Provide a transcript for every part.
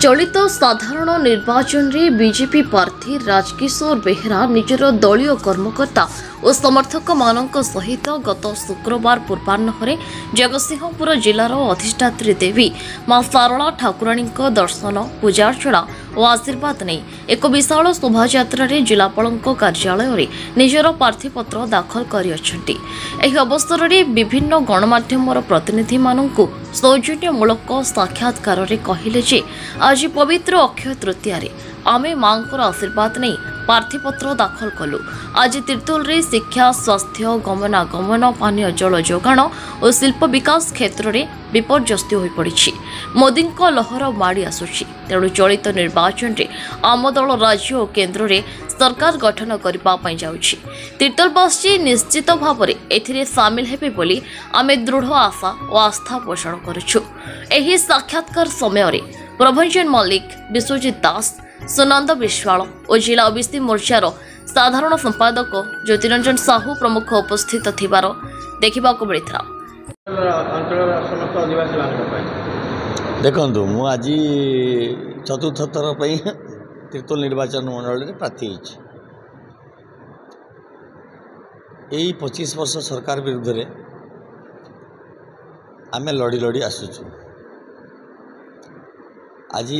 चलित साधारण निर्वाचन में बीजेपी प्रार्थी राजकिशोर बेहेरा निजर दलीय कर्मकर्ता और समर्थक मानक सहित गत शुक्रवार पूर्वाह्न जगतसिंहपुर जिलार अधिष्ठात्री देवी मां सारला ठाकुराणी दर्शन पूजार्चना और आशीर्वाद नहीं एक विशाल शोभायात्रा जिलापाल कार्यालय में निजर प्रार्थीपत्र दाखल कर अवसर में विभिन्न गणमाध्यम प्रतिनिधि मानू सौजन्यमूलक साक्षात्कार कहले जे आज पवित्र अक्षय तृतीया आमे मां आशीर्वाद नहीं प्रार्थीपत्र दाखल कलु। आज तीर्तोल रे शिक्षा स्वास्थ्य गमनागमन पानीय जल जोगाण और शिल्प विकास क्षेत्र में विपर्यस्त हो पड़ी। मोदी लहर माड़ी आसुची तेणु चलित निर्वाचन में आम दल राज्य और केन्द्र में सरकार गठन करने जाउछि। तीर्तोलवासी निश्चित भाव में एथिरे सामिल हेबे बोली आमे दृढ़ आशा और आस्था पोषण करुछु। एही साक्षात्कार समय प्रभंजन मल्लिक, विश्वजीत दास, सुनंद विश्वाल और जिला ओबीसी मोर्चार साधारण संपादक ज्योतिरंजन साहू प्रमुख उपस्थित थिबार देखा मिलता। देखु मु आज चतुर्थ थर तीर्तोल निर्वाचन मंडल में प्रार्थी यही 25 वर्ष सरकार विरुद्ध रे आमे लड़ी लड़ी आसुचु। आज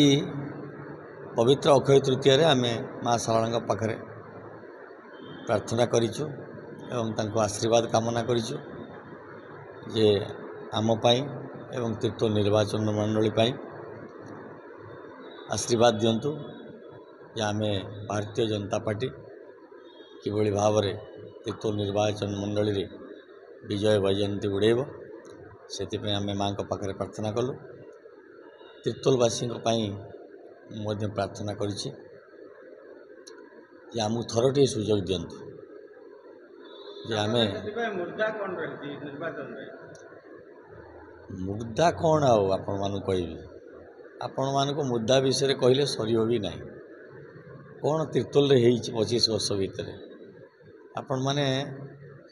पवित्र अक्षय तृतीय आमे माँ सारला पाखरे प्रार्थना करिछु एवं तांको आशीर्वाद कामना करिछु जे आम पाई एवं तीर्तोल निर्वाचन मंडली पाई आशीर्वाद दियंतु जे आमे भारतीय जनता पार्टी किभली भाव में तीर्तोल निर्वाचन मंडली रे विजय वैजयंती उड़ेब से आमे माँ पाखरे प्रार्थना कलु। तीर्तोलवासी मध्य प्रार्थना करिछि जे आमु थरटे सुजोग दियंतु जे आमे मुद्दा कौन आपण मानु कहबी आपण मानको मुद्दा विषय कहले सरियो भी नहीं कौन तीर्तोल रे हेई 25 वर्ष भितर आपण माने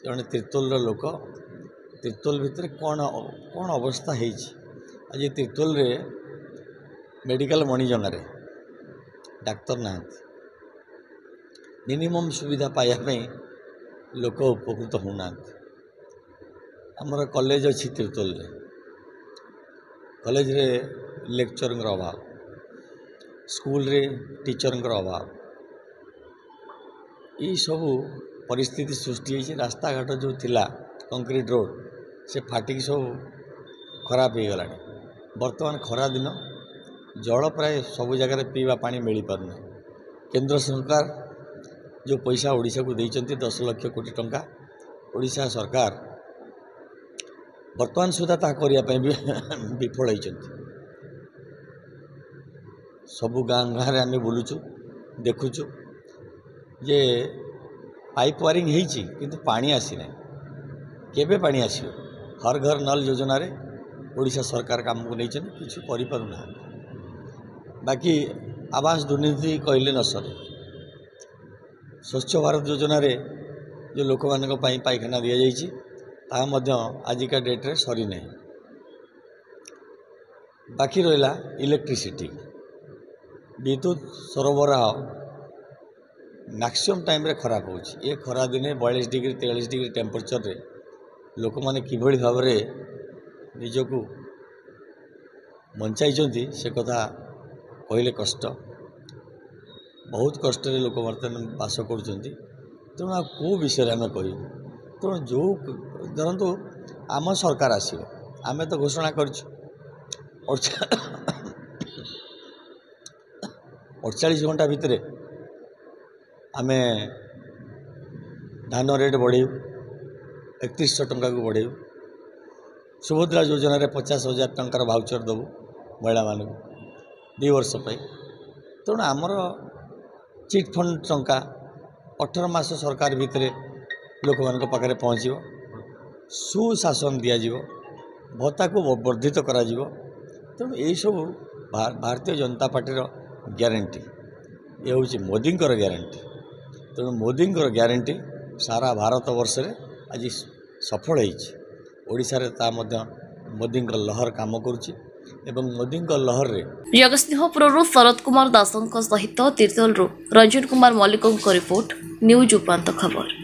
जने तीर्तोल लोक तीर्तोल भितर कौन कौन अवस्था हेई आज तीर्तोल रे मेडिकल मणिजंगारे डाक्तर ना मिनिमम सुविधा पाइबा लोक उपकृत होना आमर कॉलेज अच्छी तीर्तोल रे कॉलेज रे लेक्चर अभाव स्कूल रे टीचर अभाव ये सब परिस्थिति सृष्टि होती। रास्ता घाट जो थिला कंक्रीट रोड से फाटिक सब खराब हो गला। बर्तमान खरा दिन जल प्राय सबु जगार पीवा पानी मिल पारना। केंद्र सरकार जो पैसा ओडिशा को देइचंती 10 लाख कोटी टंका ओडिशा सरकार वर्तमान सुधा ता करिया पे विफल होइचंती। सबु गाँ गाँव आम बुलुचु देखुचु जे पाइप वायरिंग होइची किंतु पानी आसी ना केबे पानी आसियो। हर घर नल योजना रे ओडिशा सरकार काम को नहीं किसी करूना। बाकी आवास दुर्नीति कहले न सरे। स्वच्छ भारत योजना रे जो लोक मान पाइखाना दि जाइए आजिका डेट्रे सरी नहीं। बाकी रहा इलेक्ट्रिसिटी विद्युत सरबराह मैक्सिमम टाइम रे खराब हो। ये खरा दिने 42 डिग्री 43 डिग्री टेम्परेचर रे लोक माने किभली भाव रे निजको बंचाई से कथा कहले कष्ट। बहुत कष्ट रे लोक बर्तमान बास कर। तेणु कौ विषय आम कह तेणु जो धरतु आम सरकार आसो आम तो घोषणा कर 48 घंटा भितर आम धान रेट बढ़ेबू 3100 टंका को बढ़ेबू। सुभद्रा योजना रे 50,000 टंकार भाउचर देवु महिला मान 2 वर्ष पे। तेणु आमर चिट फंड टंका 18 मास सरकार भितर लोक मान पाखे पहुँच सुशासन दिज्व भत्ता को वर्धित करा। तेणु यही सब भारतीय जनता पार्टी ग्यारंटी ये हूँ मोदी ग्यारंटी। तेणु मोदी ग्यारंटी सारा भारत वर्ष रे आज सफल होईछि। ओडिशा रे ता मध्य मोदी लहर काम करुछि। एवं मोदी लहर रे जगतसिंहपुर शरद कुमार दासों सहित तीर्तोलू रंजन कुमार मल्लिकों रिपोर्ट न्यूज उपांत खबर।